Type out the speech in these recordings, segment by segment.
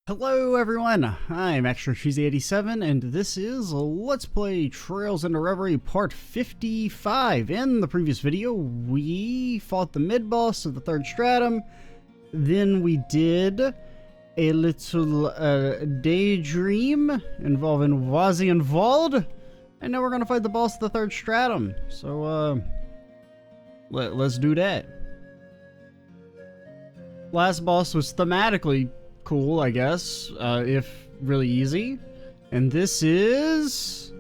Hello everyone, I'm Extra Cheesy 87 and this is Let's Play Trails into Reverie Part 55. In the previous video, we fought the mid-boss of the third stratum, then we did a little daydream involving Wazi and Vald, and now we're gonna fight the boss of the third stratum. So, let's do that. Last boss was thematically cool, I guess, if really easy. And this is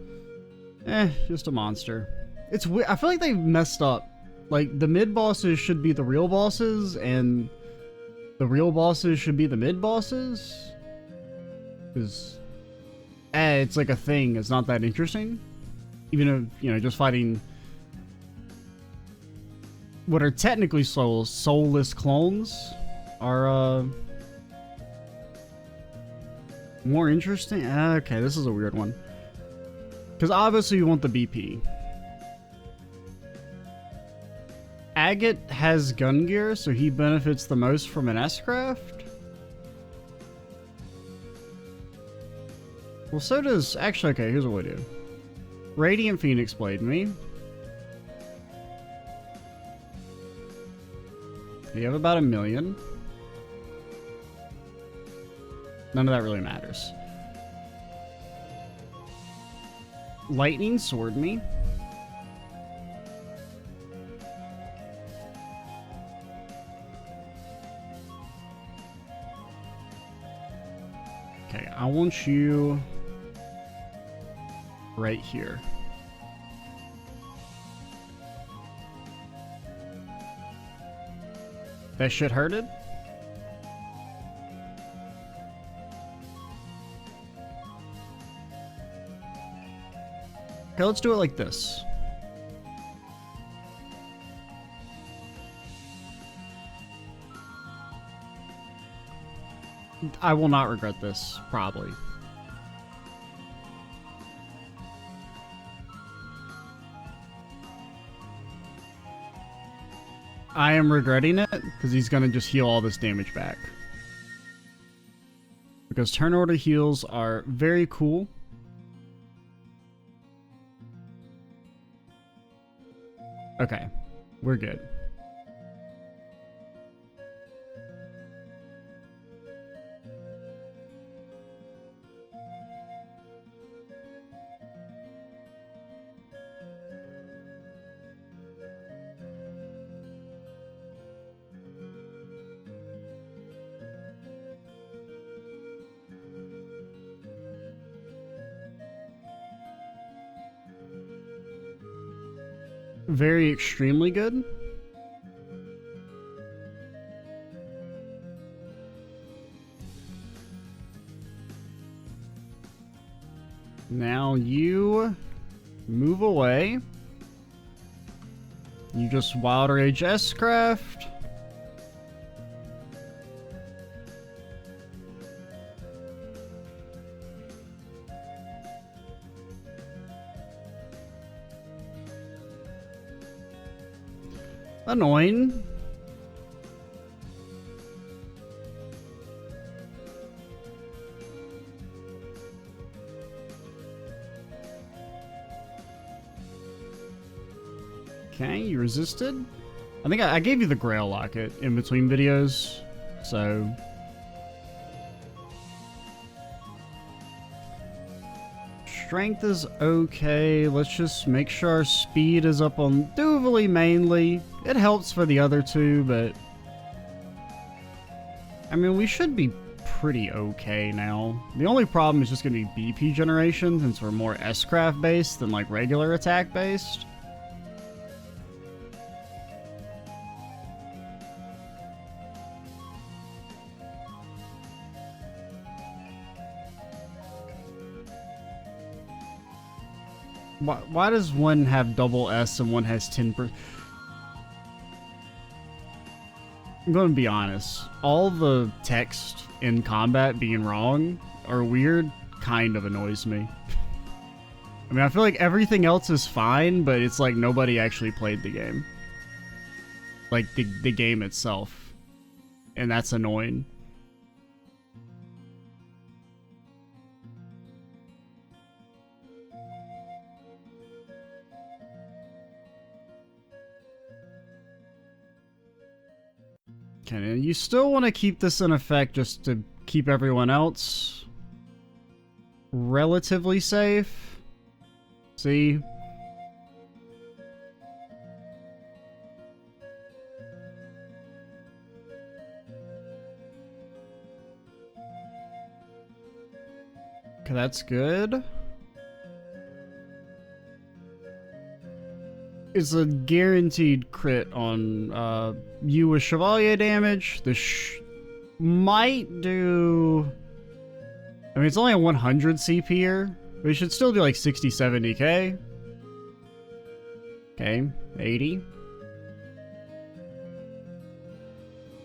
just a monster. It's weird. I feel like they've messed up. Like, the mid-bosses should be the real bosses, and the real bosses should be the mid-bosses. Because, it's like a thing. It's not that interesting. Even if, you know, just fighting what are technically soulless clones are, more interesting? Okay, this is a weird one. Because obviously you want the BP. Agate has gun gear, so he benefits the most from an S-craft. Well, so does... Actually, okay, here's what we do. Radiant Phoenix Blade me. You have about 1 million. None of that really matters. Lightning Sword me. Okay, I want you right here. That shit hurted? Okay, let's do it like this. I will not regret this, probably. I am regretting it, because he's going to just heal all this damage back. Because turn order heals are very cool. Okay, we're good. Very extremely good. Now you move away. You just Wild Rage S-craft. Annoying. Okay, you resisted. I think I gave you the Grail Locket in between videos, so... Strength is okay. Let's just make sure our speed is up on Duvalie mainly. It helps for the other two, but... I mean, we should be pretty okay now. The only problem is just going to be BP generation, since we're more S-craft based than like regular attack based. Why does one have double S and one has 10%? I'm going to be honest. All the text in combat being wrong or weird kind of annoys me. I mean, I feel like everything else is fine, but it's like nobody actually played the game. Like, the game itself. And that's annoying. Okay, and you still want to keep this in effect just to keep everyone else relatively safe. See? Okay, that's good. It's a guaranteed crit on you with Chevalier damage. This might do... I mean, it's only a 100 CP here, but it should still do like 60, 70k. Okay, 80.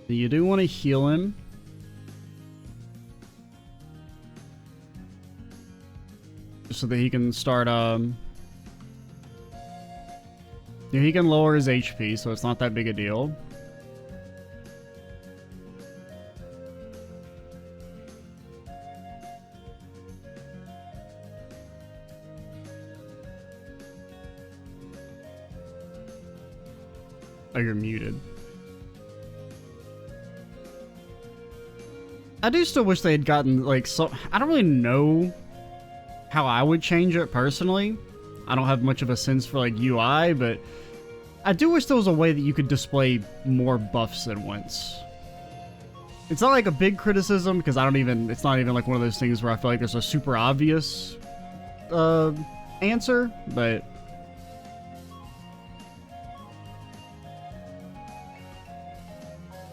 You do want to heal him. Just so that he can start, yeah, he can lower his HP, so it's not that big a deal. Oh, you're muted. I do still wish they had gotten, like, so... I don't really know how I would change it personally. I don't have much of a sense for, like, UI, but I do wish there was a way that you could display more buffs at once. It's not like a big criticism, because it's not even like one of those things where I feel like there's a super obvious answer, but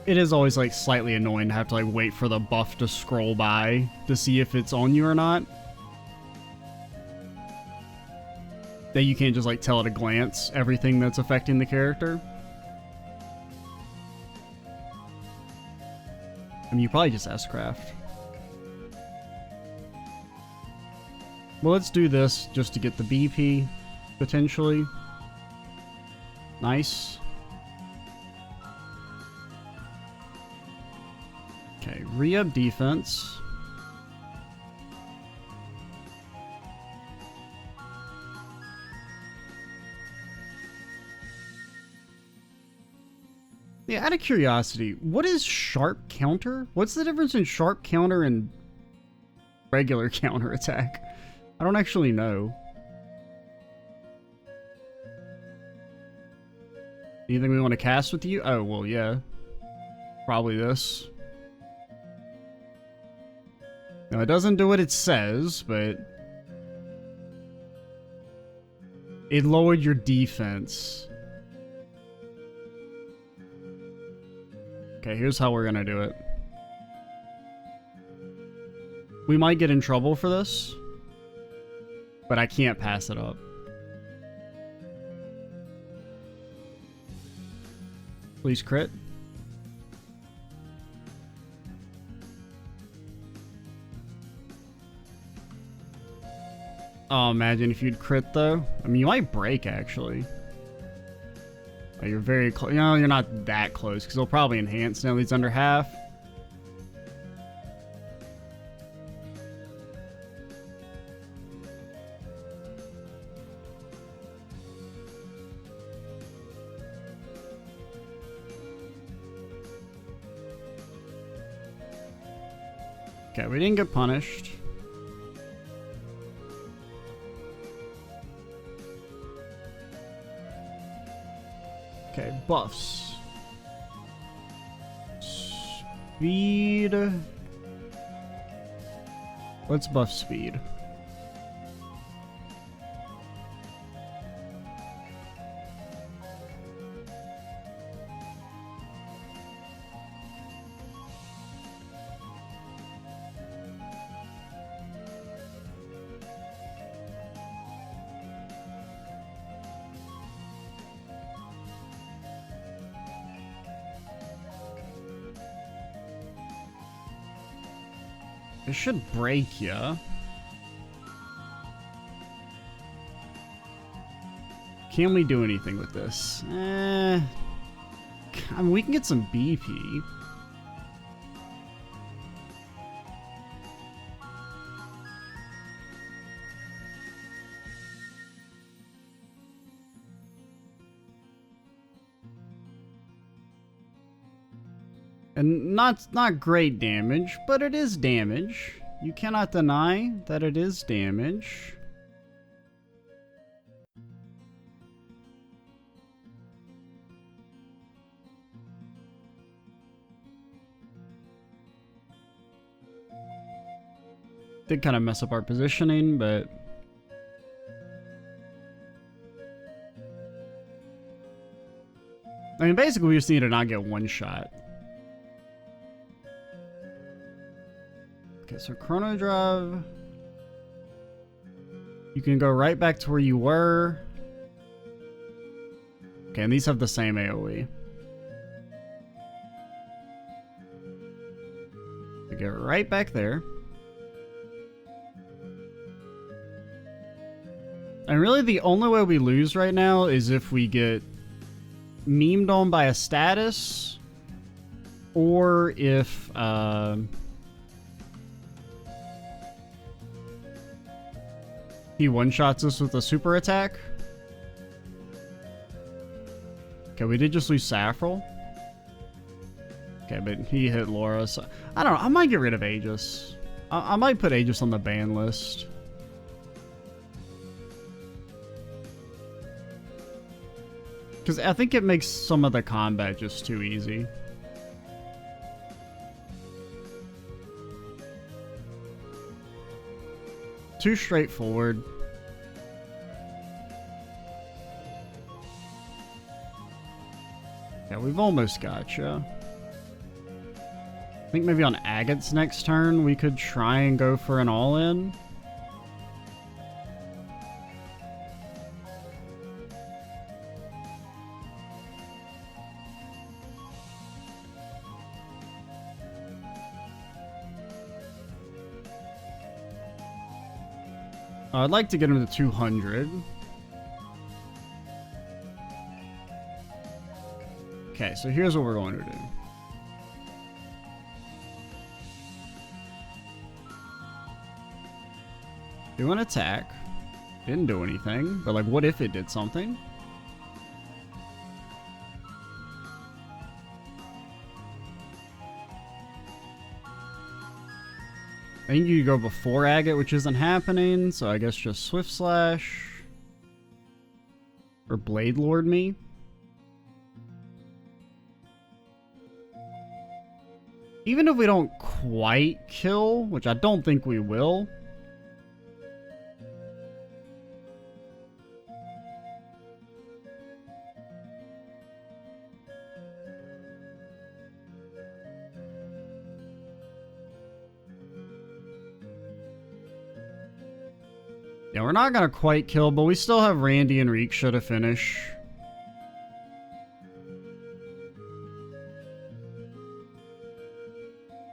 it is always like slightly annoying to have to like wait for the buff to scroll by to see if it's on you or not. That you can't just like tell at a glance everything that's affecting the character. I mean, you probably just S-craft. Well, let's do this just to get the BP, potentially. Nice. Okay, re-up defense. Yeah, out of curiosity, what is sharp counter? What's the difference in sharp counter and regular counter attack? I don't actually know. Anything we want to cast with you? Oh, well, yeah. Probably this. Now, it doesn't do what it says, but it lowered your defense. Okay, here's how we're gonna do it. We might get in trouble for this, but I can't pass it up. Please crit. Oh, imagine if you'd crit though. I mean, you might break actually. Oh, you're very close. You know, you're not that close because it'll probably enhance now that he's under half. Okay, we didn't get punished. Okay, buffs. Speed. Let's buff speed. It should break ya. Can we do anything with this? I mean, we can get some BP. And not great damage, but it is damage. You cannot deny that it is damage. Did kind of mess up our positioning, but I mean, basically we just need to not get one shot. Okay, so Chrono Drive. You can go right back to where you were. Okay, and these have the same AoE. So get right back there. And really the only way we lose right now is if we get memed on by a status, or if he one-shots us with a super attack. Okay, we did just lose Saffrel. Okay, but he hit Laura, so I don't know, I might get rid of Aegis. I might put Aegis on the ban list. Because I think it makes some of the combat just too easy. Too straightforward. Yeah, we've almost got you. I think maybe on Agate's next turn we could try and go for an all-in. I'd like to get him to 200. Okay, so here's what we're going to do. Do an attack. Didn't do anything, but like, what if it did something? I think you go before Agate, which isn't happening, so I guess just Swift Slash. Or Blade Lord me. Even if we don't quite kill, which I don't think we will. Yeah, we're not gonna quite kill, but we still have Randy and Riksha to finish.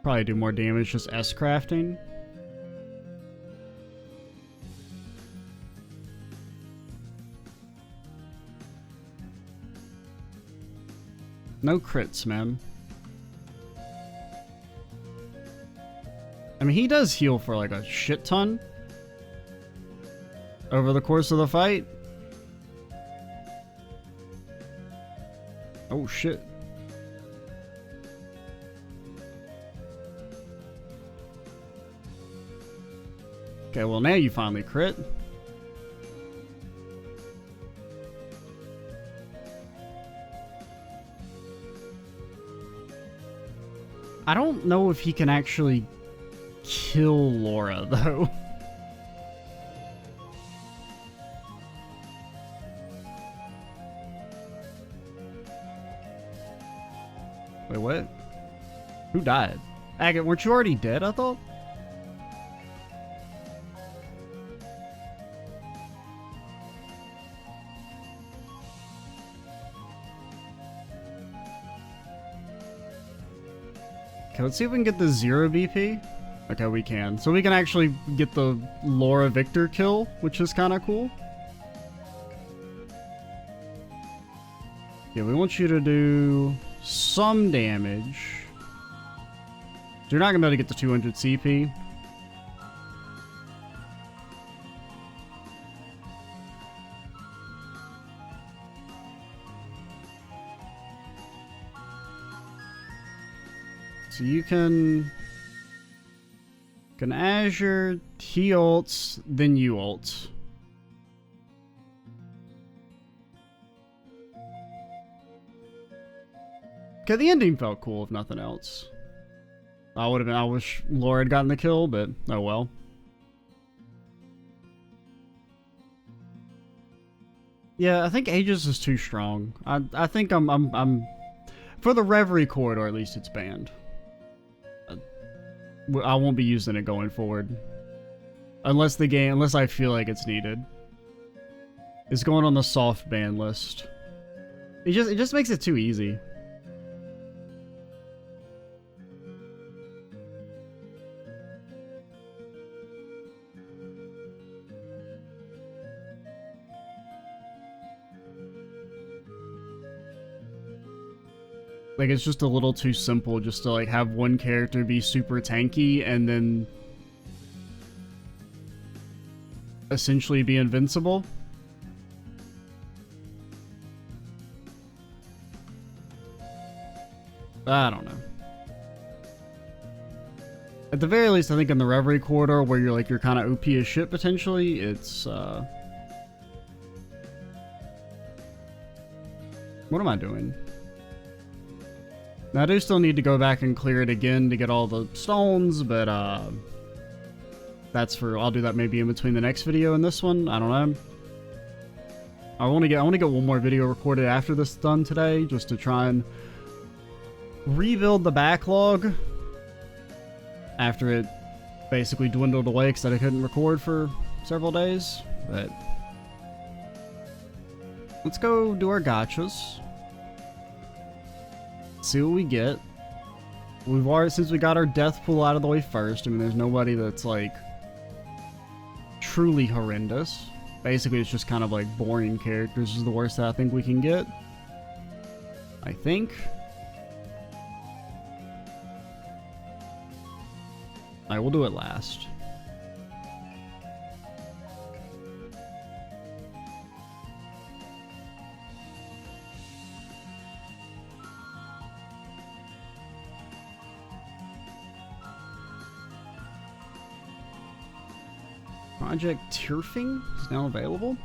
Probably do more damage just S-crafting. No crits, man. I mean, he does heal for like a shit ton over the course of the fight. Oh shit. Okay, well now you finally crit. I don't know if he can actually kill Laura though. Wait, what? Who died? Agate, weren't you already dead, I thought? Okay, let's see if we can get the 0 BP. Okay, we can. So we can actually get the Laura Victor kill, which is kind of cool. Yeah, we want you to do some damage. You're not going to be able to get to 200 CP. So you can Azure, he ults, then you ult. Okay, the ending felt cool if nothing else. I wish Laura had gotten the kill, but oh well. Yeah, I think Aegis is too strong. I think I'm for the Reverie corridor at least it's banned. I won't be using it going forward. Unless I feel like it's needed. It's going on the soft ban list. It just makes it too easy. Like, it's just a little too simple just to, like, have one character be super tanky and then essentially be invincible. I don't know. At the very least, I think in the Reverie corridor, where you're kind of OP as shit, potentially, it's, what am I doing? Now, I do still need to go back and clear it again to get all the stones, but, I'll do that maybe in between the next video and this one. I don't know. I want to get one more video recorded after this is done today, just to try and rebuild the backlog after it basically dwindled away because I couldn't record for several days. But let's go do our gachas. See what we get. Since we got our death pool out of the way first, I mean, there's nobody that's like truly horrendous. Basically, it's just kind of like boring characters is the worst that I think we can get. I think. Alright, we'll do it last. Project Turfing is now available.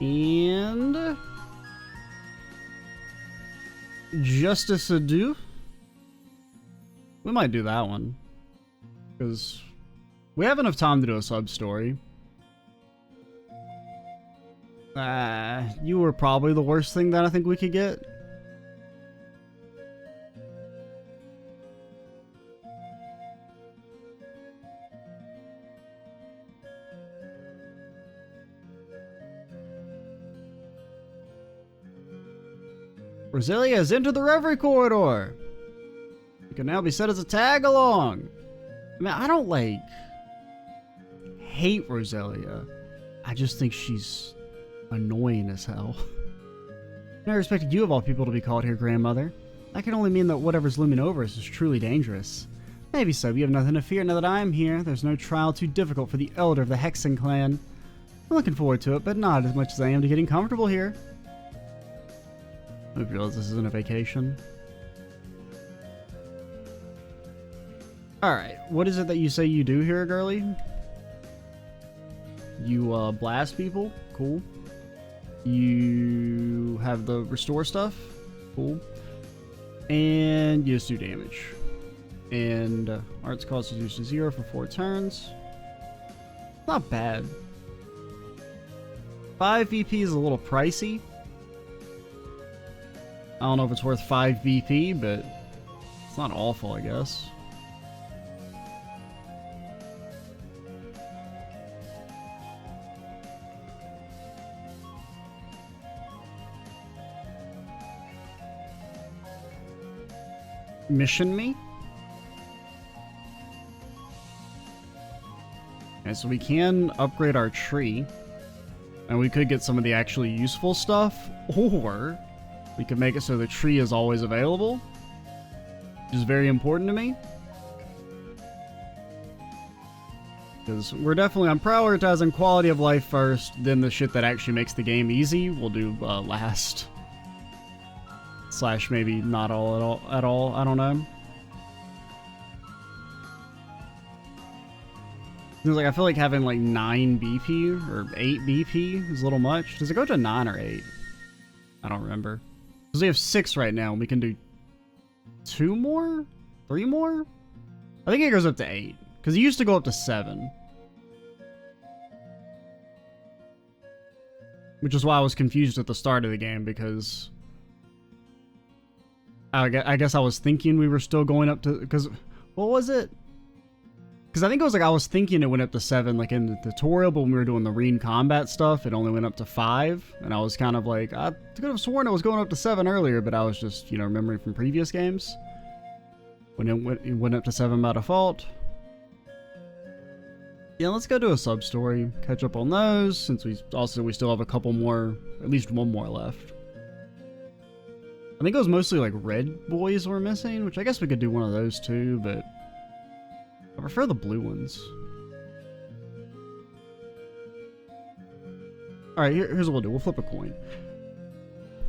And Justice Ado. We might do that one. Because we have enough time to do a sub-story. You were probably the worst thing that I think we could get. Roselia has entered the Reverie corridor. You can now be set as a tag-along. I mean, I don't, like, hate Roselia. I just think she's annoying as hell. I respected you of all people to be called here, grandmother. That can only mean that whatever's looming over us is truly dangerous. Maybe so, but you have nothing to fear now that I am here. There's no trial too difficult for the elder of the Hexen clan. I'm looking forward to it, but not as much as I am to getting comfortable here. I hope you realize this isn't a vacation. Alright, what is it that you say you do here, girly? You, blast people? Cool. You have the restore stuff? Cool. And you just do damage. And, arts cost is reduced to 0 for 4 turns. Not bad. 5 VP is a little pricey. I don't know if it's worth 5 VP, but it's not awful, I guess. Mission me? Okay, so we can upgrade our tree. And we could get some of the actually useful stuff, or we could make it so the tree is always available, which is very important to me. Because I'm prioritizing quality of life first, then the shit that actually makes the game easy we'll do last. slash maybe not all at all. I don't know. It's like I feel like having like 9 BP or 8 BP is a little much. Does it go to 9 or 8? I don't remember. Because we have 6 right now, and we can do 2 more? 3 more? I think it goes up to 8. Because it used to go up to 7. Which is why I was confused at the start of the game, because I guess I was thinking we were still going up to... Because, what was it? Because I think it was like I was thinking it went up to 7 like in the tutorial, but when we were doing the Reen combat stuff, it only went up to 5. And I was kind of like, I could have sworn it was going up to 7 earlier, but I was just, you know, remembering from previous games. When it went up to 7 by default. Yeah, let's go do a sub-story. Catch up on those, since we still have a couple more, at least one more left. I think it was mostly like red boys we're missing, which I guess we could do one of those too, but I prefer the blue ones. Alright, here's what we'll do. We'll flip a coin.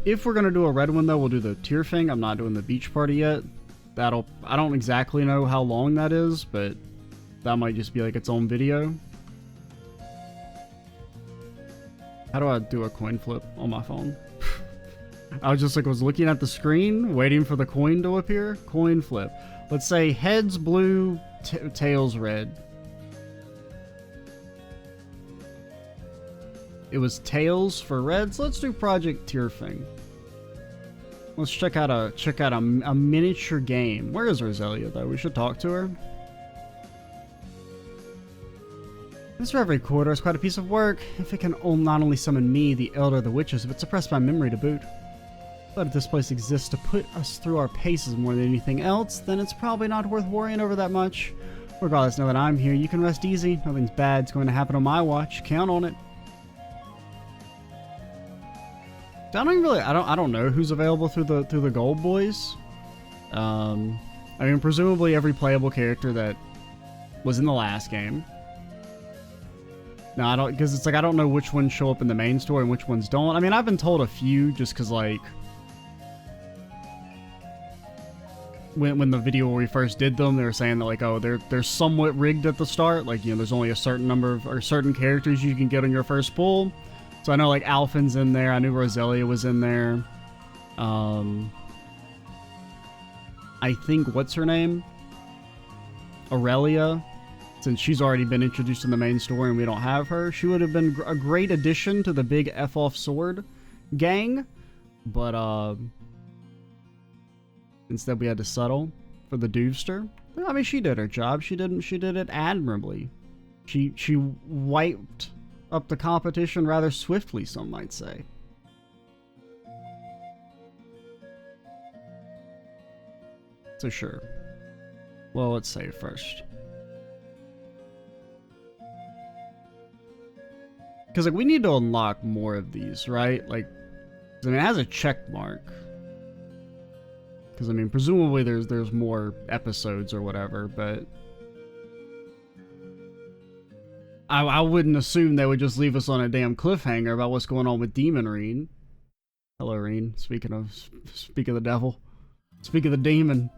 If we're going to do a red one, though, we'll do the tier thing. I'm not doing the beach party yet. I don't exactly know how long that is, but that might just be like its own video. How do I do a coin flip on my phone? I was looking at the screen, waiting for the coin to appear. Coin flip. Let's say heads blue, tails red. It was tails for reds. Let's do Project Tier thing. Let's check out a miniature game. Where is Roselia though? We should talk to her. This Reverie quarter is quite a piece of work. If it can not only summon me, the Elder of the Witches, but suppress my memory to boot. But if this place exists to put us through our paces more than anything else, then it's probably not worth worrying over that much. Regardless, now that I'm here, you can rest easy. Nothing bad's going to happen on my watch. Count on it. I don't know who's available through the gold boys. I mean, presumably every playable character that was in the last game. No, I don't, because it's like I don't know which ones show up in the main story and which ones don't. I mean, I've been told a few just because like when the video where we first did them, they were saying that like, oh, they're somewhat rigged at the start. Like, you know, there's only a certain number of or certain characters you can get on your first pull. So I know like Alphen's in there. I knew Roselia was in there. I think what's her name? Aurelia. Since she's already been introduced in the main story and we don't have her, she would have been a great addition to the big F-off sword gang. But instead we had to settle for the Doovster. I mean, she did her job. She did it admirably. She wiped up the competition rather swiftly, some might say. So sure. Well, let's save first. Because like we need to unlock more of these, right? Like, I mean, it has a check mark. Because I mean, presumably there's more episodes or whatever, but I wouldn't assume they would just leave us on a damn cliffhanger about what's going on with Demon Reen. Hello, Reen. Speak of the devil. Speak of the demon.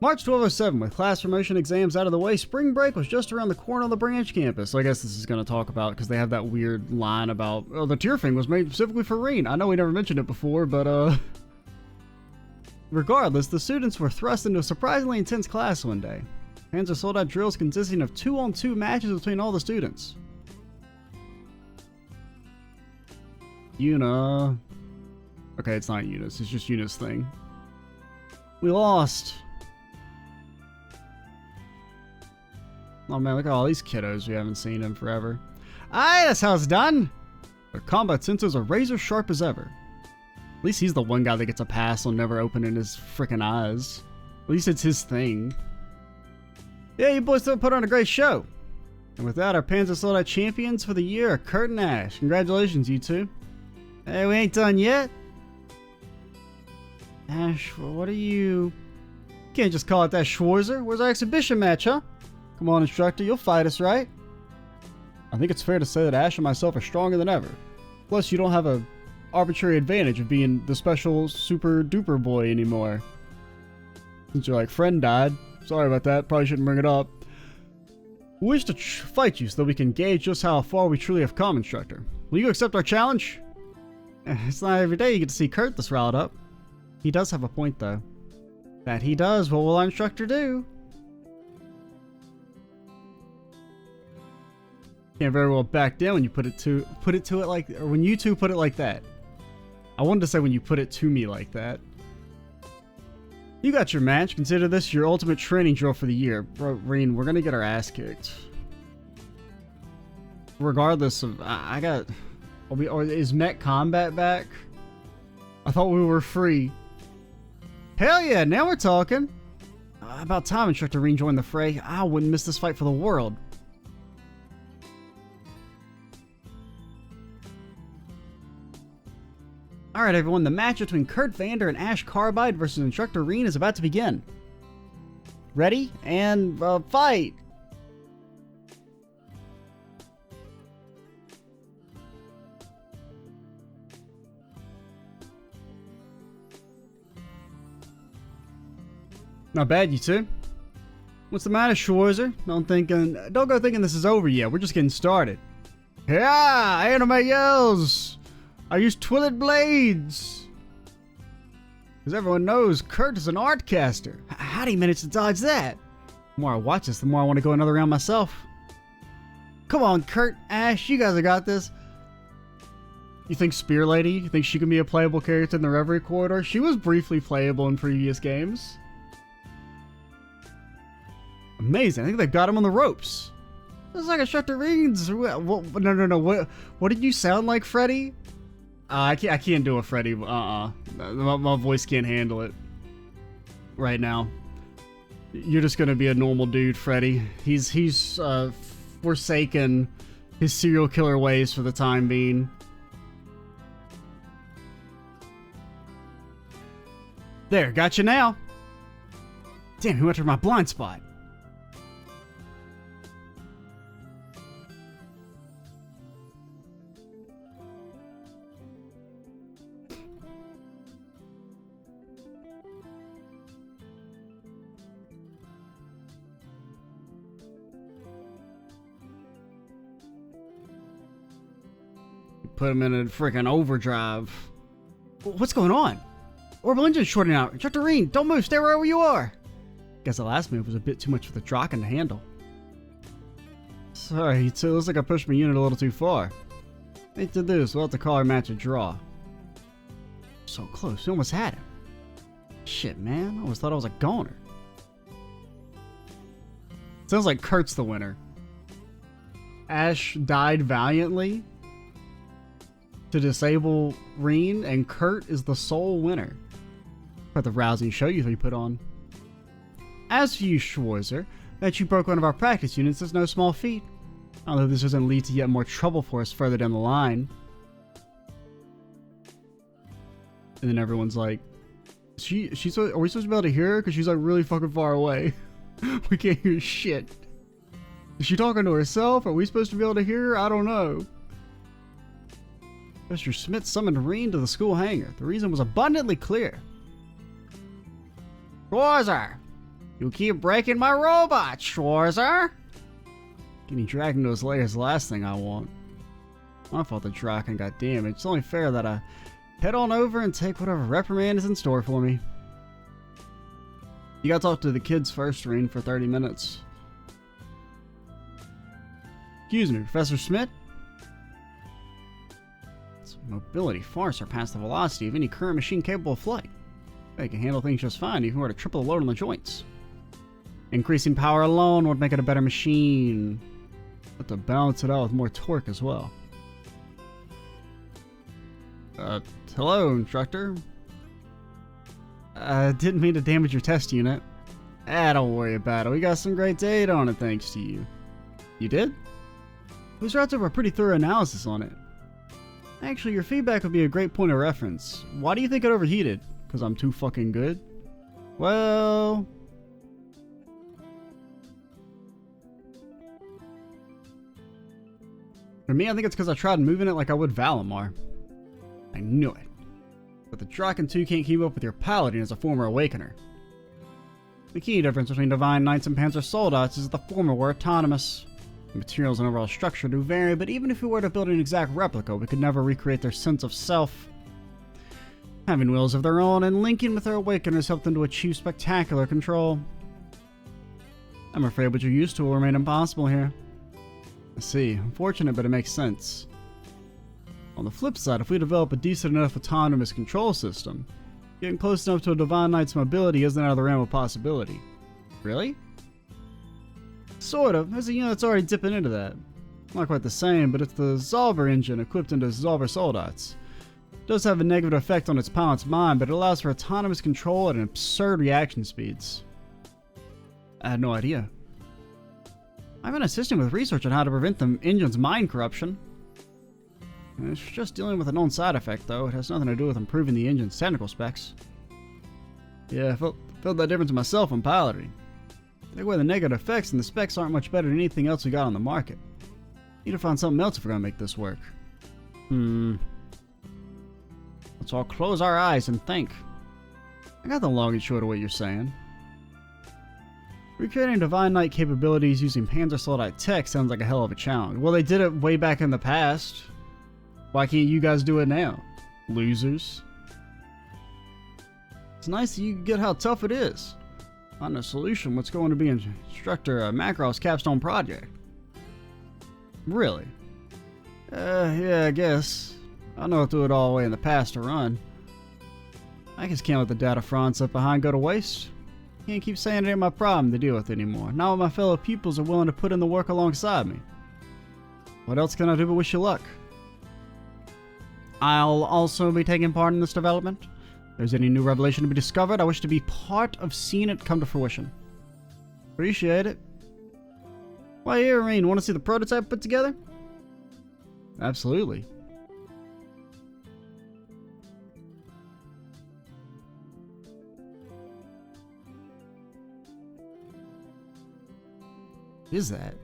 March 1207, with class promotion exams out of the way, spring break was just around the corner on the branch campus. So I guess this is going to talk about, because they have that weird line about, oh, the tier thing was made specifically for Reen. I know we never mentioned it before, but regardless, the students were thrust into a surprisingly intense class one day. Panzer Soldat drills consisting of 2-on-2 matches between all the students. Una. Okay, it's not Eunice, it's just Eunice's thing. We lost. Oh man, look at all these kiddos we haven't seen in forever. Aye, that's how it's done! Their combat sensors are razor sharp as ever. At least he's the one guy that gets a pass on never opening his frickin' eyes. At least it's his thing. Yeah, you boys still put on a great show. And with that, our Panzer Soldat champions for the year are Kurt and Ash. Congratulations, you two. Hey, we ain't done yet. Ash, what are you... Can't just call it that, Schwarzer. Where's our exhibition match, huh? Come on, instructor, you'll fight us, right? I think it's fair to say that Ash and myself are stronger than ever. Plus, you don't have a arbitrary advantage of being the special super duper boy anymore. Since your like friend died. Sorry about that. Probably shouldn't bring it up. We wish to fight you so that we can gauge just how far we truly have come, instructor. Will you accept our challenge? It's not every day you get to see Kurt this riled up. He does have a point though. That he does. What will our instructor do? Can't very well back down when you put it to it like, or when you two put it like that. I wanted to say when you put it to me like that. You got your match. Consider this your ultimate training drill for the year. Bro, Reen, we're gonna get our ass kicked. Regardless of, I got, or is mech combat back? I thought we were free. Hell yeah, now we're talking. About time Instructor Reen joined the fray. I wouldn't miss this fight for the world. Alright everyone, the match between Kurt Vander and Ash Carbide versus Instructor Reen is about to begin. Ready? And, fight! Not bad, you two. What's the matter, Schwarzer? Don't go thinking this is over yet. We're just getting started. Yeah! Anime yells! I use twillet blades! As everyone knows, Kurt is an art caster. How do you manage to dodge that? The more I watch this, the more I want to go another round myself. Come on, Kurt, Ash, you guys have got this. You think Spear Lady? You think she can be a playable character in the Reverie corridor? She was briefly playable in previous games. Amazing. I think they've got him on the ropes. It's like Instructor Reen's. No. What did you sound like, Freddy? I can't do a Freddy. My voice can't handle it right now. You're just gonna be a normal dude, Freddy. He's forsaken his serial killer ways for the time being. There, got you now. Damn, he went through my blind spot. Put him in a freaking overdrive. What's going on? Orbital engine's shorting out. Instructor Reen, don't move. Stay wherever you are. Guess the last move was a bit too much for the Draken to handle. Sorry, it looks like I pushed my unit a little too far. Hate to do this. We'll have to call our match a draw. So close. We almost had him. Shit, man. I always thought I was a goner. Sounds like Kurt's the winner. Ash died valiantly to disable Reen, and Kurt is the sole winner. Quite the rousing show you put on. As for you, Schwarzer, that you broke one of our practice units is no small feat. Although this doesn't lead to yet more trouble for us further down the line. And then everyone's like, are we supposed to be able to hear her? Because she's like really fucking far away. We can't hear shit. Is she talking to herself? Are we supposed to be able to hear her? I don't know. Mr. Smith summoned Reen to the school hangar. The reason was abundantly clear. Schwarzer! You keep breaking my robot, Schwarzer! Getting dragged into his lair is the last thing I want. I thought the Draken got damaged. It's only fair that I head on over and take whatever reprimand is in store for me. You gotta talk to the kids first, Reen, for 30 minutes. Excuse me, Professor Smith? Mobility far surpassed the velocity of any current machine capable of flight. They can handle things just fine if you were to triple the load on the joints. Increasing power alone would make it a better machine, but to balance it out with more torque as well. Hello, instructor. Didn't mean to damage your test unit. Don't worry about it. We got some great data on it thanks to you. You did? We started over a pretty thorough analysis on it. Actually, your feedback would be a great point of reference. Why do you think it overheated? Because I'm too fucking good? Well... for me, I think it's because I tried moving it like I would Valimar. I knew it. But the Draken 2 can't keep up with your paladin as a former awakener. The key difference between Divine Knights and Panzer Soldats is that the former were autonomous. The materials and overall structure do vary, but even if we were to build an exact replica, we could never recreate their sense of self. Having wills of their own and linking with their awakeners helped them to achieve spectacular control. I'm afraid what you're used to will remain impossible here. I see. Unfortunate, but it makes sense. On the flip side, if we develop a decent enough autonomous control system, getting close enough to a Divine Knight's mobility isn't out of the realm of possibility. Really? Sort of. There's a unit that's already dipping into that. Not quite the same, but it's the Zolver engine equipped into Zolver Soldats. It does have a negative effect on its pilot's mind, but it allows for autonomous control at an absurd reaction speeds. I had no idea. I've been assisting with research on how to prevent the engine's mind corruption. It's just dealing with a known side effect, though. It has nothing to do with improving the engine's technical specs. Yeah, I felt that difference myself when piloting. Take away the negative effects, and the specs aren't much better than anything else we got on the market. Need to find something else if we're gonna make this work. Let's all close our eyes and think. I got the long and short of what you're saying. Recreating Divine Knight capabilities using Panzer Soldat tech sounds like a hell of a challenge. Well, they did it way back in the past. Why can't you guys do it now? Losers. It's nice that you get how tough it is. On a solution, what's going to be Instructor Makarov's capstone project? Really? Yeah, I guess. I know it threw it all away in the past to run. I just can't let the data France left behind go to waste. Can't keep saying it ain't my problem to deal with anymore. Not when my fellow pupils are willing to put in the work alongside me. What else can I do but wish you luck? I'll also be taking part in this development. If there's any new revelation to be discovered, I wish to be part of seeing it come to fruition. Appreciate it. Why here, Marine? Want to see the prototype put together? Absolutely. What is that?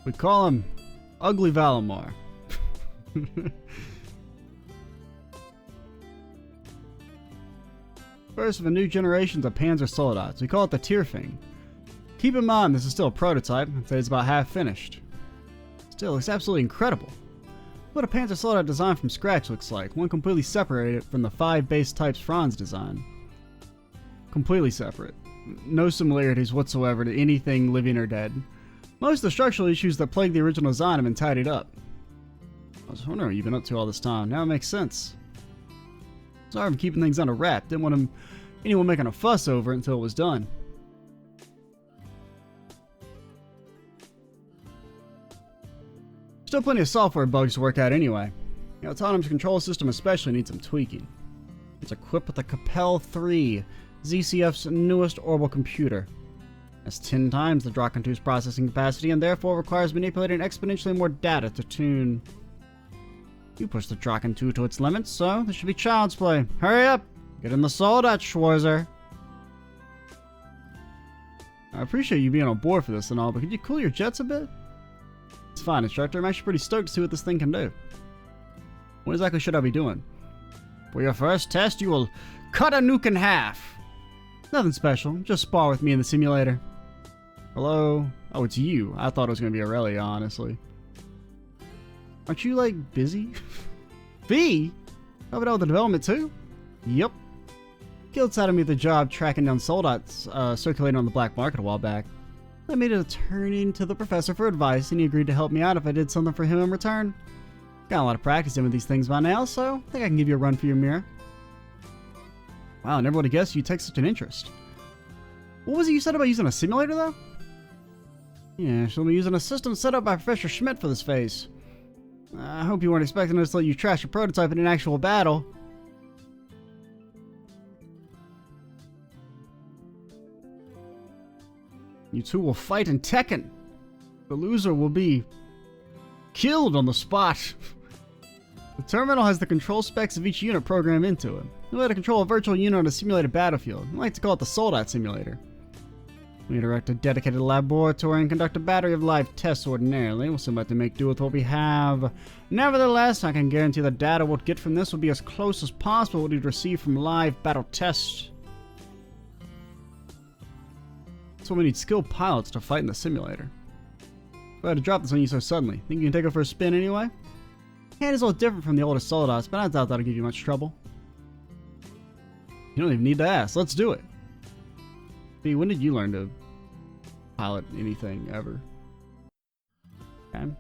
We call him Ugly Valimar. First of a new generations of Panzer Soldats. We call it the Tierfing. Keep in mind this is still a prototype, I'd say it's about half finished. Still, it's absolutely incredible. What a Panzer Soldat design from scratch looks like, one completely separated from the 5 base types Franz designed. Completely separate. No similarities whatsoever to anything living or dead. Most of the structural issues that plagued the original design have been tidied up. I was wondering what you've been up to all this time. Now it makes sense. Sorry for keeping things under wrap. Didn't want anyone making a fuss over it until it was done. Still plenty of software bugs to work out anyway. The autonomous control system especially needs some tweaking. It's equipped with the Capel 3, ZCF's newest orbital computer. That's 10 times the Draken 2's processing capacity and therefore requires manipulating exponentially more data to tune. You push the Draken 2 to its limits, so this should be child's play. Hurry up! Get in the Soldat, Schwarzer! I appreciate you being on board for this and all, but could you cool your jets a bit? It's fine, Instructor. I'm actually pretty stoked to see what this thing can do. What exactly should I be doing? For your first test, you will cut a nuke in half. Nothing special. Just spar with me in the simulator. Hello? Oh, it's you. I thought it was going to be Aurelia, honestly. Aren't you, like, busy? V? Helping out with the development, too? Yep. Guild sided me with the job tracking down Soldats circulating on the black market a while back. I made it a turn to the professor for advice, and he agreed to help me out if I did something for him in return. Got a lot of practice doing these things by now, so I think I can give you a run for your mirror. Wow, I never would have guessed you take such an interest. What was it you said about using a simulator, though? Yeah, she'll be using a system set up by Professor Schmidt for this phase. I hope you weren't expecting us to let you trash a prototype in an actual battle. You two will fight in Tekken. The loser will be killed on the spot. The terminal has the control specs of each unit programmed into it. You'll have to control a virtual unit on a simulated battlefield. I like to call it the Soldat simulator. We erect a dedicated laboratory and conduct a battery of live tests ordinarily. We'll soon have to make do with what we have. Nevertheless, I can guarantee the data we'll get from this will be as close as possible to what we'd receive from live battle tests. So we need skilled pilots to fight in the simulator. I had to drop this on you so suddenly. Think you can take it for a spin anyway? Hand is a little different from the oldest Soldats, but I doubt that'll give you much trouble. You don't even need to ask. Let's do it. B, when did you learn to pilot anything ever? Okay.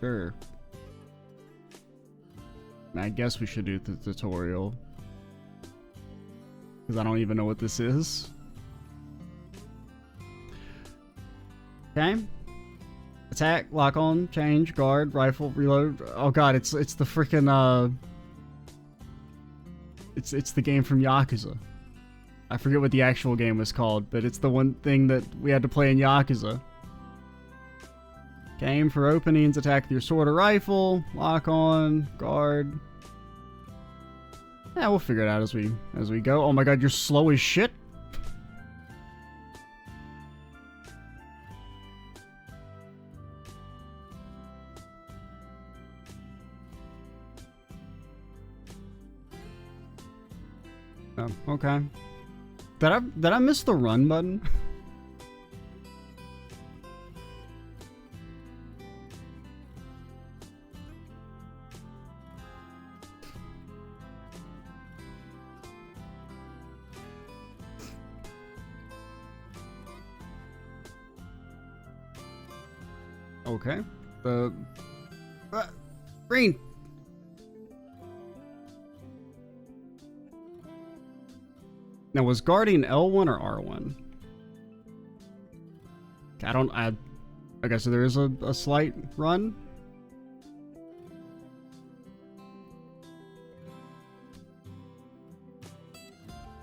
Sure. I guess we should do the tutorial. Because I don't even know what this is. Okay. Attack, lock on, change, guard, rifle, reload. Oh god, it's the freaking it's the game from Yakuza. I forget what the actual game was called, but it's the one thing that we had to play in Yakuza. Okay, aim for openings, attack with your sword or rifle, lock on, guard. Yeah, we'll figure it out as we go. Oh my god, you're slow as shit. Oh, okay. Did I miss the run button? Okay. Green. Now, was guarding L1 or R1? Okay, so there is a slight run.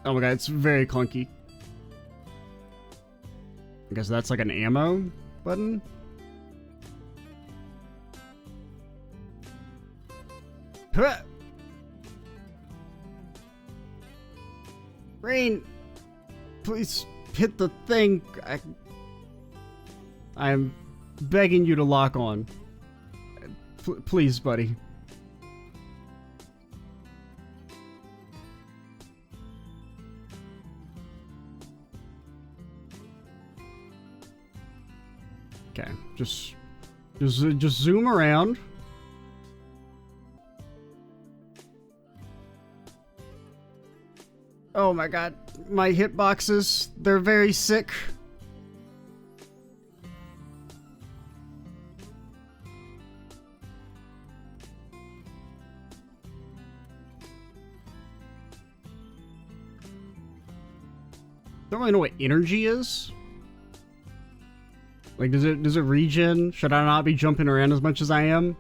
Oh my god, it's very clunky. I guess that's like an ammo button. Rain, please hit the thing. I am begging you to lock on. Please, buddy. Okay, just zoom around. Oh my god, my hitboxes, they're very sick. Don't really know what energy is. Like, does it regen? Should I not be jumping around as much as I am?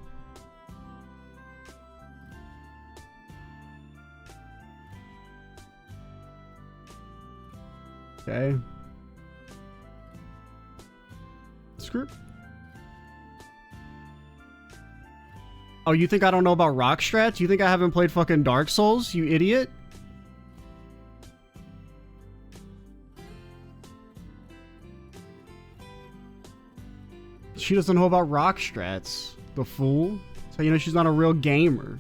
Okay. Screw. Oh, you think I don't know about rock strats? You think I haven't played fucking Dark Souls, you idiot? She doesn't know about rock strats, the fool. So you know she's not a real gamer.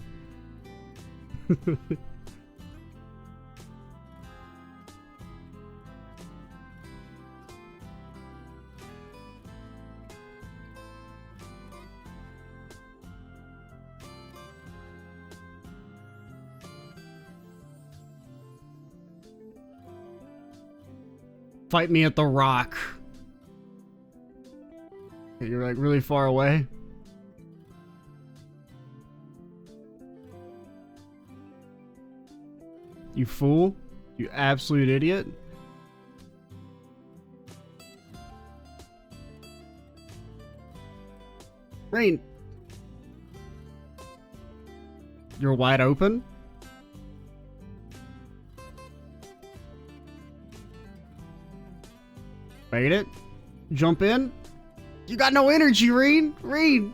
Fight me at the rock. You're like really far away. You fool. You absolute idiot. Rain. You're wide open? Bait it. Jump in. You got no energy, Reen. Reen.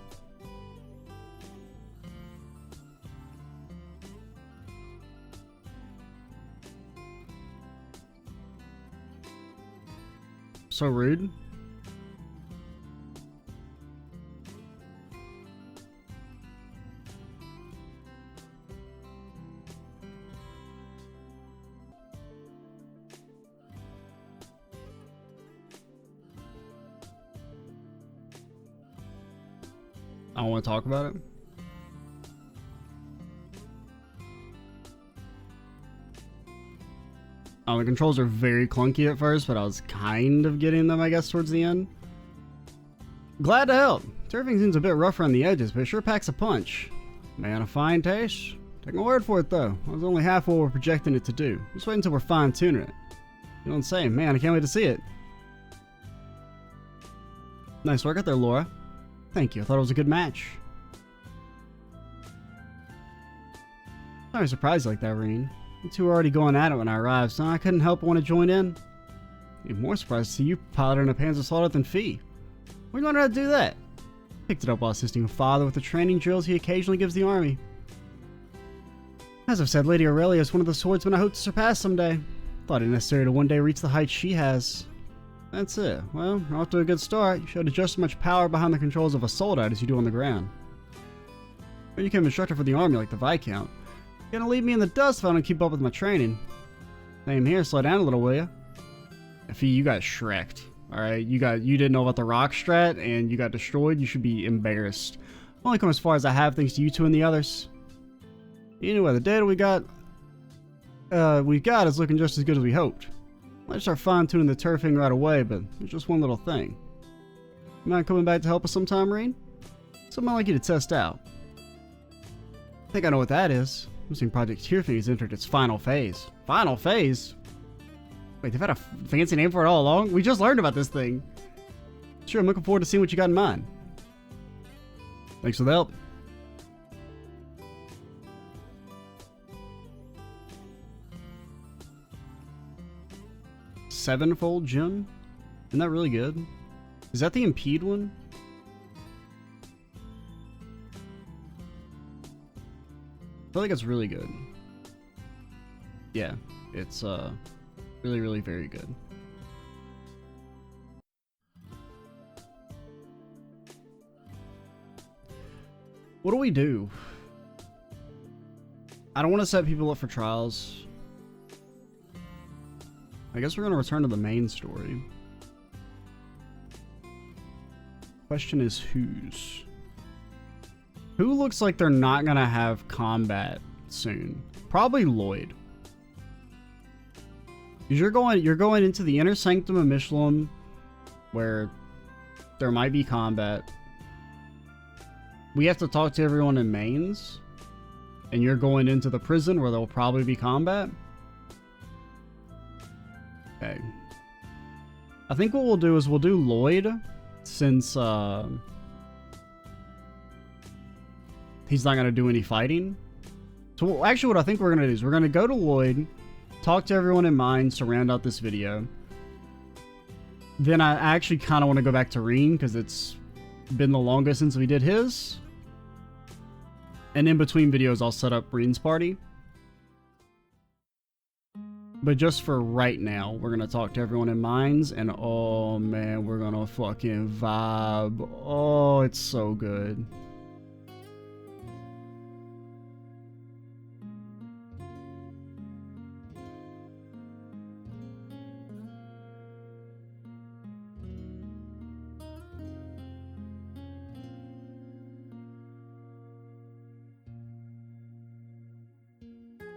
So rude. I don't want to talk about it. The controls are very clunky at first, but I was kind of getting them, I guess, towards the end. Glad to help. Turfing seems a bit rough around the edges, but it sure packs a punch. Man of fine taste. Take my word for it, though. I was only half what we're projecting it to do. Just wait until we're fine-tuning it. You know what I'm saying? Man, I can't wait to see it. Nice work out there, Laura. Thank you. I thought it was a good match. Sorry, surprised like that, Reen. You two were already going at it when I arrived, so I couldn't help but want to join in. Even more surprised to see you piloting a Panzer Soldat than Fee. Where you learned how to do that? Picked it up while assisting father with the training drills he occasionally gives the army. As I've said, Lady Aurelia is one of the swordsmen I hope to surpass someday. Thought it necessary to one day reach the heights she has. That's it. Well, you're off to a good start. You showed just as much power behind the controls of a Soldat as you do on the ground. When you became instructor for the army like the Viscount, you're gonna leave me in the dust if I don't keep up with my training. Same here, slow down a little, will ya? Fee, you got shreked. Alright, you didn't know about the rock strat and you got destroyed. You should be embarrassed. Only come as far as I have thanks to you two and the others. Anyway, the data we got is looking just as good as we hoped. Let's start fine-tuning the turfing right away, but there's just one little thing. You mind coming back to help us sometime, Reen? Something I'd like you to test out. I think I know what that is. I'm seeing Project Turfing has entered its final phase. Final phase? Wait, they've had a fancy name for it all along? We just learned about this thing. Sure, I'm looking forward to seeing what you got in mind. Thanks for the help. Sevenfold gem? Isn't that really good? Is that the impede one? I feel like it's really good. Yeah, it's really, really very good. What do we do? I don't want to set people up for trials. I guess we're going to return to the main story. Question is whose? Who looks like they're not going to have combat soon? Probably Lloyd. Because you're going into the inner sanctum of Michelin where there might be combat. We have to talk to everyone in Mainz. And you're going into the prison where there will probably be combat. Okay. I think what we'll do is we'll do Lloyd, since he's not going to do any fighting. So actually what I think we're going to do is we're going to go to Lloyd, talk to everyone in Mainz to round out this video. Then I actually kind of want to go back to Reen because it's been the longest since we did his. And in between videos I'll set up Reen's party. But just for right now, we're going to talk to everyone in Mainz, and oh man, we're going to fucking vibe. Oh, it's so good.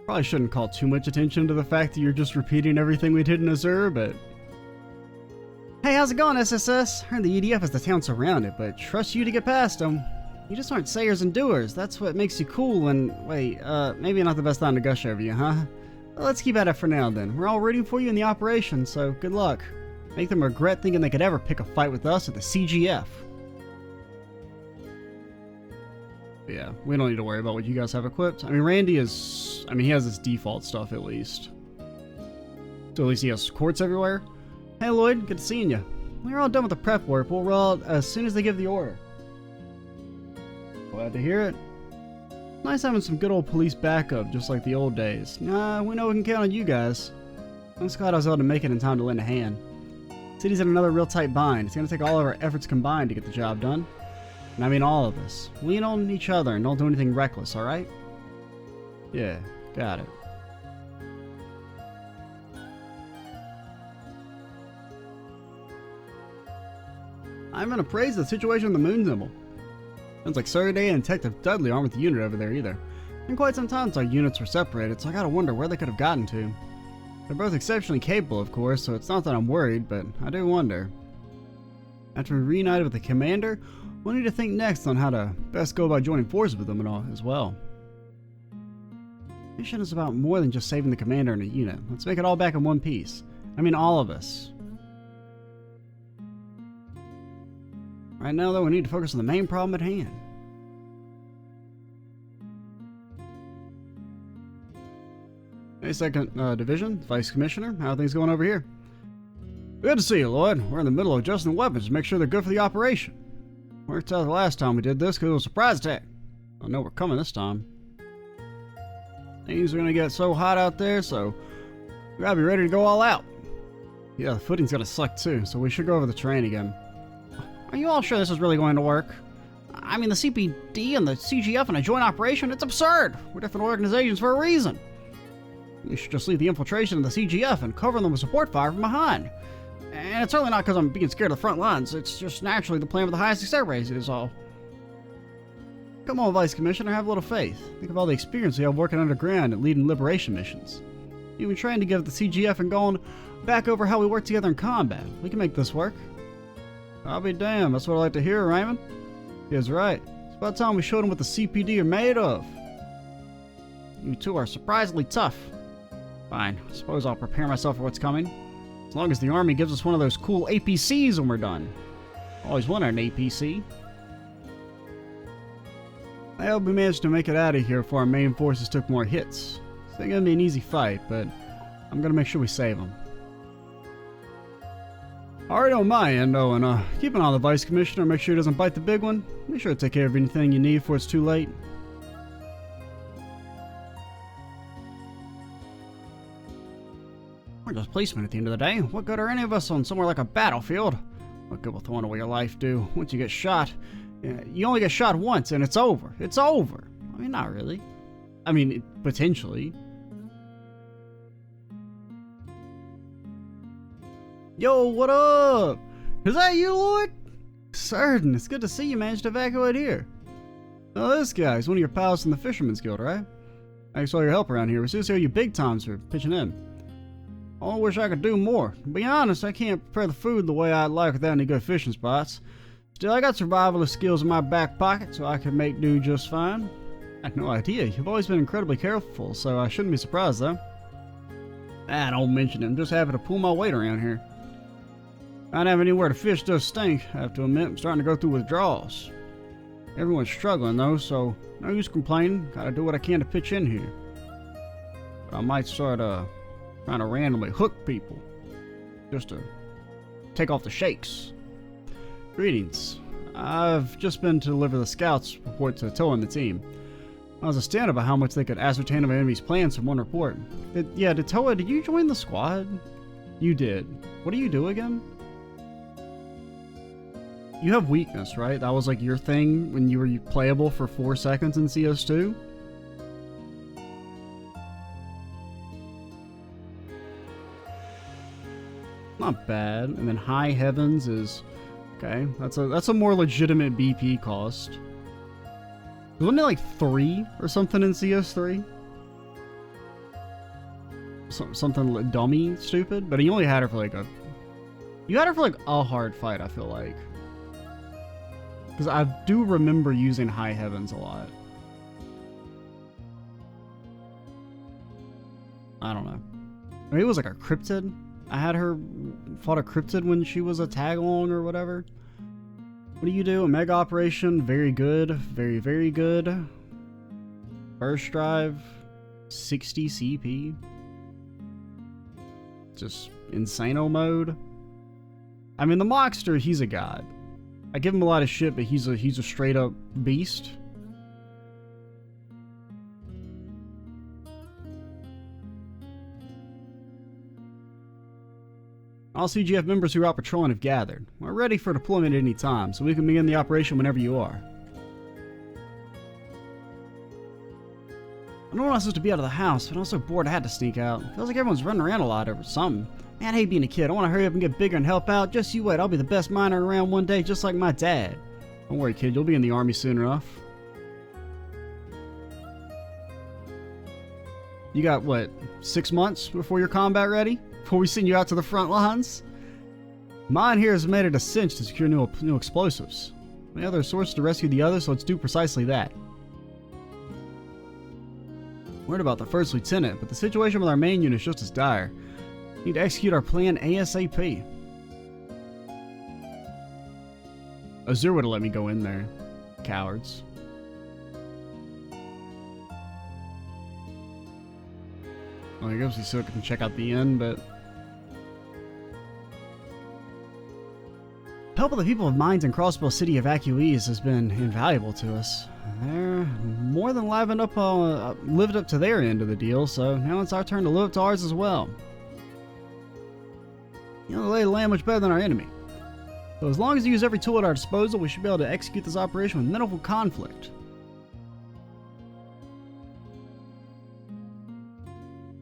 Probably shouldn't call too much attention to the fact that you're just repeating everything we did in Azure, but... Hey, how's it going, SSS? Heard the EDF has the town surrounded, but trust you to get past them. You just aren't sayers and doers. That's what makes you cool and... Wait, maybe not the best time to gush over you, huh? Well, let's keep at it for now, then. We're all rooting for you in the operation, so good luck. Make them regret thinking they could ever pick a fight with us at the CGF. Yeah, we don't need to worry about what you guys have equipped. I mean, Randy is... I mean, he has his default stuff, at least. So at least he has quartz everywhere. Hey, Lloyd, good seeing you. We're all done with the prep work. We'll roll out as soon as they give the order. Glad to hear it. Nice having some good old police backup, just like the old days. Nah, we know we can count on you guys. I'm just glad I was able to make it in time to lend a hand. See City's in another real tight bind. It's gonna take all of our efforts combined to get the job done. And I mean all of us. Lean on each other and don't do anything reckless, alright? Yeah, got it. I'm gonna praise the situation in the moon symbol. Sounds like Soldat and Detective Dudley aren't with the unit over there either. In quite some time since our units were separated, so I gotta wonder where they could have gotten to. They're both exceptionally capable, of course, so it's not that I'm worried, but I do wonder. After we reunited with the commander, we'll need to think next on how to best go about joining forces with them and all as well. Mission is about more than just saving the commander and a unit. Let's make it all back in one piece. I mean all of us. Right now, though, we need to focus on the main problem at hand. Hey, 2nd Division, Vice Commissioner, how are things going over here? Good to see you, Lloyd. We're in the middle of adjusting the weapons to make sure they're good for the operation. Worked out the last time we did this because it was a surprise attack. I know we're coming this time. Things are going to get so hot out there, so we gotta be ready to go all out. Yeah, the footing's gonna suck too, so we should go over the terrain again. Are you all sure this is really going to work? I mean, the CPD and the CGF in a joint operation, it's absurd. We're different organizations for a reason. We should just leave the infiltration of the CGF and cover them with support fire from behind. And it's certainly not because I'm being scared of the front lines. It's just naturally the plan with the highest success rate is all. Come on, Vice Commissioner, have a little faith. Think of all the experience we have working underground and leading liberation missions. You've been trained to give the CGF and going back over how we work together in combat. We can make this work. I'll be damned, that's what I like to hear, Raymond. He was right. It's about time we showed him what the CPD are made of. You two are surprisingly tough. Fine, I suppose I'll prepare myself for what's coming. As long as the Army gives us one of those cool APCs when we're done. Always wanted an APC. I hope we managed to make it out of here before our main forces took more hits. It's not gonna be an easy fight, but I'm gonna make sure we save them. Alright on my end, though, and keep an eye on the Vice Commissioner, make sure he doesn't bite the big one. Make sure to take care of anything you need before it's too late. We're just policemen at the end of the day. What good are any of us on somewhere like a battlefield? What good will throwing away your life do? Once you get shot, you only get shot once and it's over. It's over. I mean, not really. I mean, potentially. Yo, what up? Is that you, Lloyd? Certain. It's good to see you managed to evacuate here. Oh, this guy's one of your pals in the Fisherman's Guild, right? I saw your help around here. We seriously owe you big times for pitching in. I wish I could do more. To be honest, I can't prepare the food the way I'd like without any good fishing spots. Still, I got survivalist skills in my back pocket, so I can make do just fine. I had no idea. You've always been incredibly careful, so I shouldn't be surprised, though. Ah, don't mention it. I'm just happy to pull my weight around here. I don't have anywhere to fish does stink, I have to admit. I'm starting to go through withdrawals. Everyone's struggling, though, so no use complaining. Gotta do what I can to pitch in here. But I might start, trying to randomly hook people. Just to take off the shakes. Greetings. I've just been to deliver the scouts report to Toa and the team. I was astounded by how much they could ascertain of enemy's plans from one report. Toa, did you join the squad? You did. What do you do again? You have weakness, right? That was like your thing when you were playable for 4 seconds in CS2? Not bad. And then High Heavens is... Okay, that's a more legitimate BP cost. Wasn't it like 3 or something in CS3? Something dummy stupid? But he only had her for like a... You had her for like a hard fight, I feel like. Because I do remember using High Heavens a lot. I don't know. Maybe it was like a cryptid. I had her fought a cryptid when she was a tag along or whatever. What do you do? A mega operation, very good. Very, very good. Burst drive, 60 CP. Just insano mode. I mean, the Mockster, he's a god. I give him a lot of shit, but he's a straight up beast. All CGF members who are out patrolling have gathered. We're ready for deployment at any time, so we can begin the operation whenever you are. I know we're not supposed to be out of the house, but I'm so bored I had to sneak out. Feels like everyone's running around a lot over something. Man, I hate being a kid. I want to hurry up and get bigger and help out. Just you wait, I'll be the best miner around one day, just like my dad. Don't worry, kid, you'll be in the army soon enough. You got, what, 6 months before you're combat ready? Before we send you out to the front lines? Mine here has made it a cinch to secure new explosives. We have other sources to rescue the others, so let's do precisely that. Worried about the first lieutenant, but the situation with our main unit is just as dire. We need to execute our plan ASAP. Azure would have let me go in there. Cowards. Well, I guess we still can check out the inn, but... Help of the people of Mainz and Crossbow City evacuees has been invaluable to us. They're more than lived up to their end of the deal, so now it's our turn to live up to ours as well. You know the lay of the land much better than our enemy. So as long as we use every tool at our disposal, we should be able to execute this operation with minimal conflict.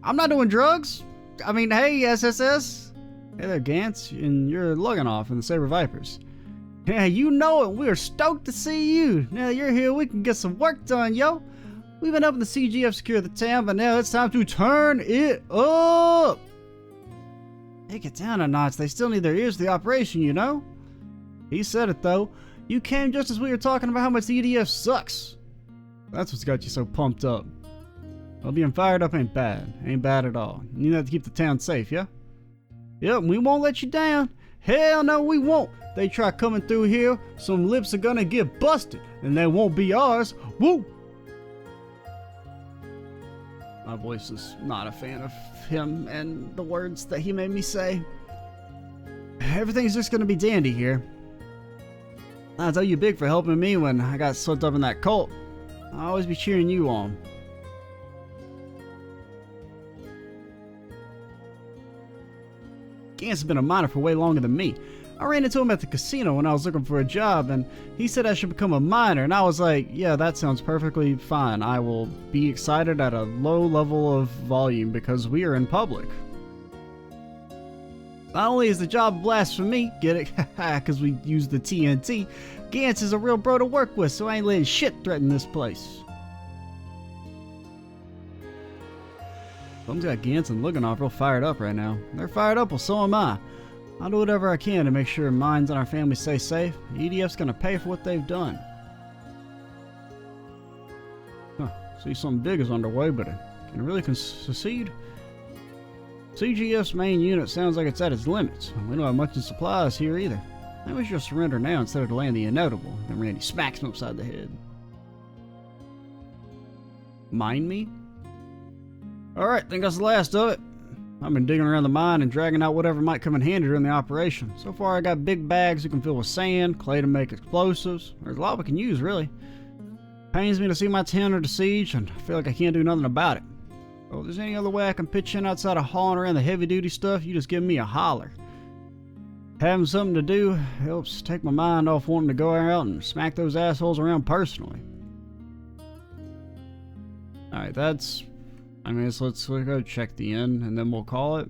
I'm not doing drugs. I mean, hey, SSS. Hey there, Gantz, and you're Loganoff in the Saber Vipers. Yeah, you know it. We're stoked to see you. Now that you're here, we can get some work done, yo. We've been helping the CGF secure the town, but now it's time to turn it up. Take it down a notch. They still need their ears to the operation, you know? He said it, though. You came just as we were talking about how much the EDF sucks. That's what's got you so pumped up. Well, being fired up ain't bad. Ain't bad at all. You need to keep the town safe, yeah? Yep, we won't let you down. Hell no, we won't. They try coming through here, some lips are gonna get busted, and they won't be ours. Woo! My voice is not a fan of him and the words that he made me say. Everything's just gonna be dandy here. I'll tell you big for helping me when I got swept up in that cult. I'll always be cheering you on. Gantz has been a miner for way longer than me. I ran into him at the casino when I was looking for a job, and he said I should become a miner, and I was like, yeah, that sounds perfectly fine. I will be excited at a low level of volume because we are in public. Not only is the job a blast for me, get it? Because we use the TNT, Gantz is a real bro to work with, so I ain't letting shit threaten this place. Someone's got Gantz and Loganoff real fired up right now. They're fired up, well so am I. I'll do whatever I can to make sure Mainz and our family stay safe. The EDF's gonna pay for what they've done. Huh, see something big is underway, but can it really succeed? CGF's main unit sounds like it's at its limits. We don't have much in supplies here either. Maybe we should surrender now instead of delaying the inevitable. Then Randy smacks him upside the head. Mind me? Alright, think that's the last of it. I've been digging around the mine and dragging out whatever might come in handy during the operation. So far I got big bags you can fill with sand, clay to make explosives. There's a lot we can use, really. Pains me to see my town under siege, and I feel like I can't do nothing about it. So if there's any other way I can pitch in outside of hauling around the heavy duty stuff, you just give me a holler. Having something to do helps take my mind off wanting to go out and smack those assholes around personally. Alright, that's... I mean, so let's go check the inn, and then we'll call it.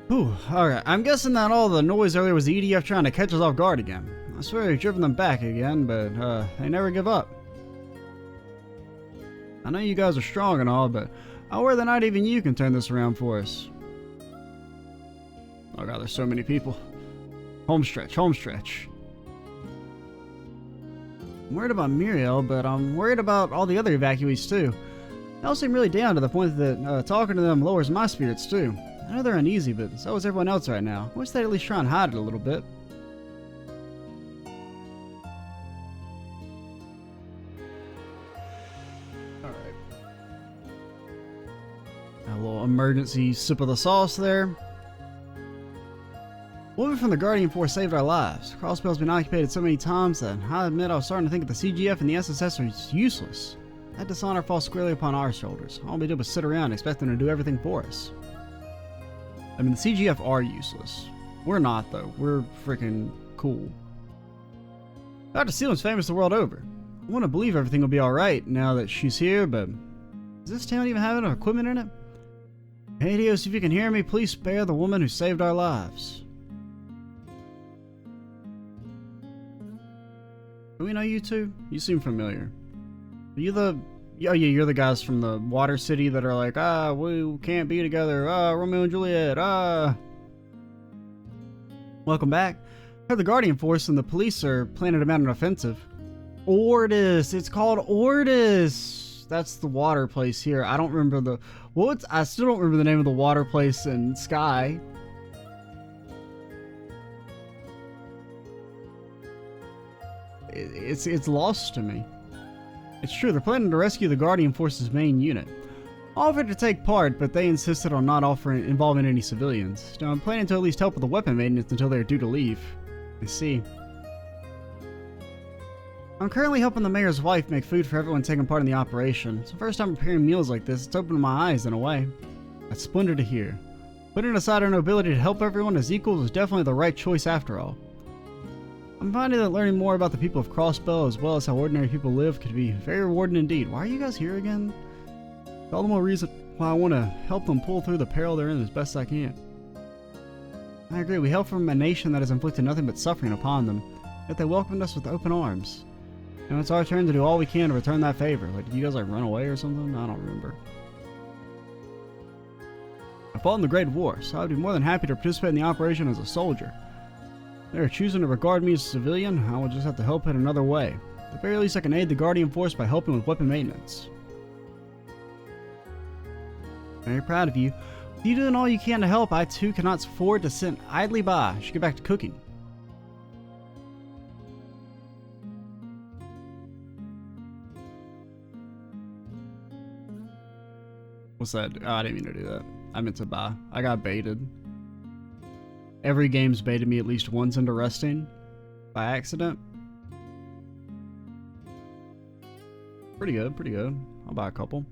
Whew, alright, I'm guessing that all the noise earlier was the EDF trying to catch us off guard again. I swear we've driven them back again, but they never give up. I know you guys are strong and all, but I worry that not even you can turn this around for us. Oh god, there's so many people. Home stretch, home stretch. I'm worried about Muriel, but I'm worried about all the other evacuees too. They all seem really down to the point that talking to them lowers my spirits too. I know they're uneasy, but so is everyone else right now. I wish they'd at least try and hide it a little bit. A little emergency sip of the sauce there. Woman from the Guardian Force saved our lives. Crossbell's been occupied so many times that I admit I was starting to think that the CGF and the SSS are useless. That dishonor falls squarely upon our shoulders. All we did was sit around and expect them to do everything for us. I mean, the CGF are useless. We're not, though. We're freaking cool. Dr. Sealand's famous the world over. I want to believe everything will be alright now that she's here, but does this town even have enough equipment in it? Hey, Dios, if you can hear me, please spare the woman who saved our lives. Do we know you two? You seem familiar. Are you the... Oh yeah, you're the guys from the Water City that are like, we can't be together, Romeo and Juliet, Welcome back. Heard the Guardian Force and the police are planning to mount an offensive. Ordis! It's called Ordis! That's the water place here. I don't remember the... I still don't remember the name of the water place in Sky. It's lost to me. It's true, they're planning to rescue the Guardian Force's main unit. I offered to take part, but they insisted on not involving any civilians. Now, I'm planning to at least help with the weapon maintenance until they're due to leave. I see. I'm currently helping the mayor's wife make food for everyone taking part in the operation. It's the first time preparing meals like this. It's opened my eyes in a way. That's splendid to hear. Putting aside our nobility to help everyone as equals is definitely the right choice after all. I'm finding that learning more about the people of Crossbell as well as how ordinary people live could be very rewarding indeed. Why are you guys here again? All the more reason why I want to help them pull through the peril they're in as best I can. I agree, we hail from a nation that has inflicted nothing but suffering upon them, yet they welcomed us with open arms. Now it's our turn to do all we can to return that favor. Like, did you guys like run away or something? I don't remember. I fought in the Great War, so I'd be more than happy to participate in the operation as a soldier. They're choosing to regard me as a civilian, I will just have to help in another way. At the very least, I can aid the Guardian Force by helping with weapon maintenance. Very proud of you. With you doing all you can to help, I too cannot afford to sit idly by. I should get back to cooking. What's that? Oh, I didn't mean to do that. I meant to buy. I got baited. Every game's baited me at least once into resting by accident. Pretty good, pretty good. I'll buy a couple.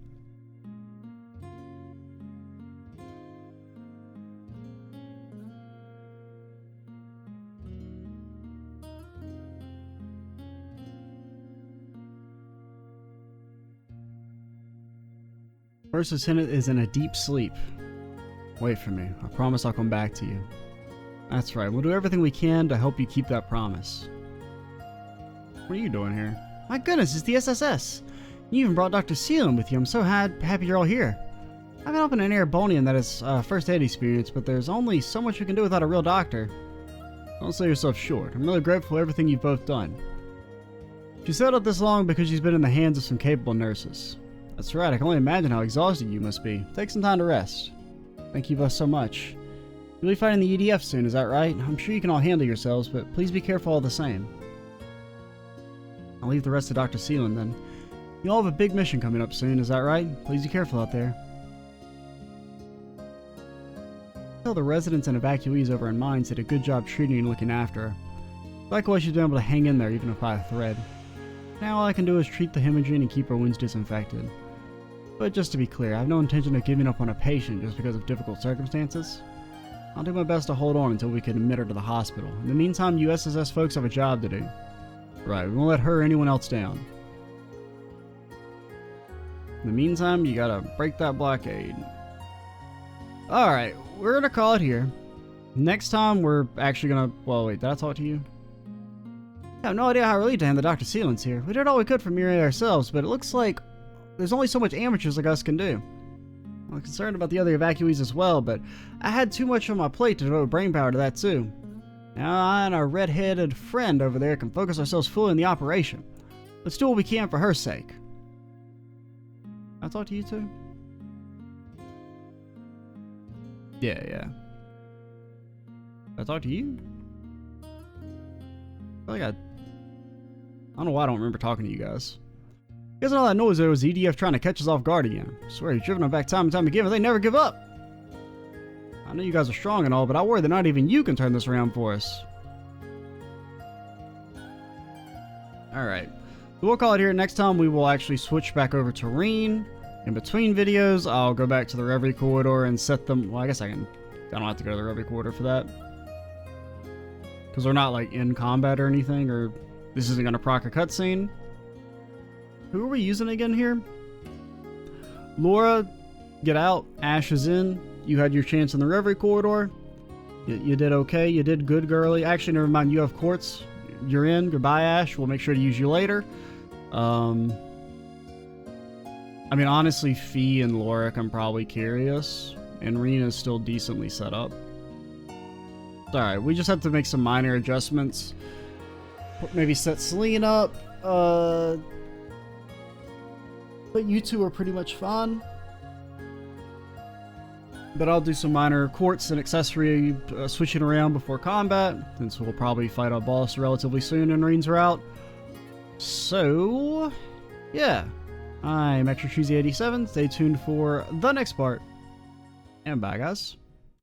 First lieutenant is in a deep sleep. Wait for me. I promise I'll come back to you. That's right. We'll do everything we can to help you keep that promise. What are you doing here? My goodness, it's the SSS. You even brought Dr. Sealand with you. I'm so happy you're all here. I've been helping an Airbornian that has first aid experience, but there's only so much we can do without a real doctor. Don't sell yourself short. I'm really grateful for everything you've both done. She's held up this long because she's been in the hands of some capable nurses. That's right. I can only imagine how exhausted you must be. Take some time to rest. Thank you both so much. You'll be fighting the EDF soon, is that right? I'm sure you can all handle yourselves, but please be careful all the same. I'll leave the rest to Dr. Sealand then. You all have a big mission coming up soon, is that right? Please be careful out there. Tell the residents and evacuees over in Mainz did a good job treating and looking after her. Likewise, she's been able to hang in there even if by a thread. Now all I can do is treat the hemorrhaging and keep her wounds disinfected. But just to be clear, I have no intention of giving up on a patient just because of difficult circumstances. I'll do my best to hold on until we can admit her to the hospital. In the meantime, you SSS folks have a job to do. Right, we won't let her or anyone else down. In the meantime, you gotta break that blockade. Alright, we're gonna call it here. Next time, we're actually gonna... Well, wait, did I talk to you? I have no idea how relieved I am that Dr. Sealand's here. We did all we could for Mirai ourselves, but it looks like there's only so much amateurs like us can do. I'm concerned about the other evacuees as well, but I had too much on my plate to devote brainpower to that too. Now I and our red-headed friend over there can focus ourselves fully in the operation. Let's do what we can for her sake. I talk to you too? Yeah. I talk to you? I don't know why I don't remember talking to you guys. I guess all that noise there was EDF trying to catch us off guard again. I swear he's driven them back time and time again, but they never give up. I know you guys are strong and all, but I worry that not even you can turn this around for us. Alright. We'll call it here. Next time we will actually switch back over to Reen. In between videos, I'll go back to the Reverie corridor and set them... Well, I guess I don't have to go to the Reverie corridor for that. Because they're not, like, in combat or anything, or this isn't going to proc a cutscene. Who are we using again here? Laura, get out. Ash is in. You had your chance in the Reverie corridor. You did okay. You did good, girly. Actually, never mind. You have quartz. You're in. Goodbye, Ash. We'll make sure to use you later. I mean, honestly, Fee and Lorik, I'm probably curious. And Rena's still decently set up. Alright, we just have to make some minor adjustments. Maybe set Celine up. But you two are pretty much fine. But I'll do some minor quartz and accessory switching around before combat, since we'll probably fight our boss relatively soon and Reens are out. So, yeah. I'm Extra Cheesy 87. Stay tuned for the next part. And bye, guys.